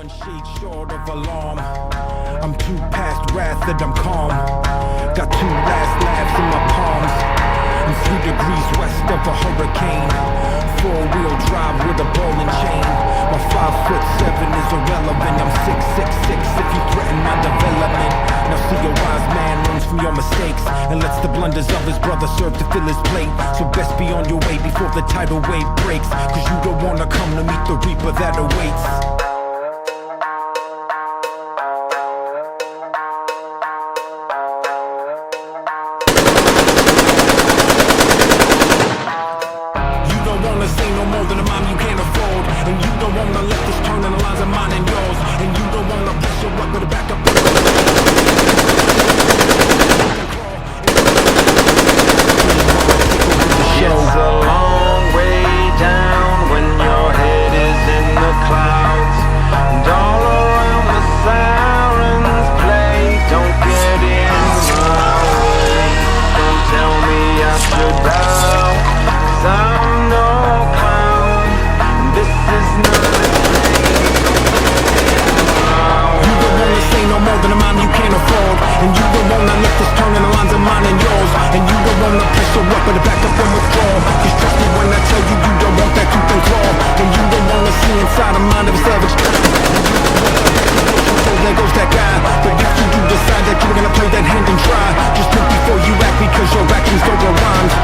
one shade short of alarm. I'm too past wrath that I'm calm. Got two last laughs in my palms. I'm 3 degrees west of a hurricane. 4-wheel drive with a ball and chain. My 5'7" is irrelevant. I'm 6'6" if you threaten my development. Now see, a wise man learns from your mistakes and lets the blunders of his brother serve to fill his plate. So best be on your way before the tidal wave breaks, cause you don't wanna come to meet the reaper that awaits. Say no more than a mom you can't afford, and you don't wanna let this turn in the lines of mine and yours, and you don't wanna press your luck with a backup. It's a long way down when your head is in the clouds, and all around the sirens play. Don't get in my way, don't tell me I should bow, 'cause I'm no clown. This is not a game. You don't wanna say no more than a mom you can't afford, and you don't wanna let this turn in the lines of mine and yours, and you don't wanna press your luck with a backup and withdraw. Cause trust me when I tell you, you don't want that tooth and claw, and you don't wanna see inside the mind of a savage. So there goes that guy. But if you do decide that you're gonna play that hand and try, just think before you act, because your actions don't go rhymes.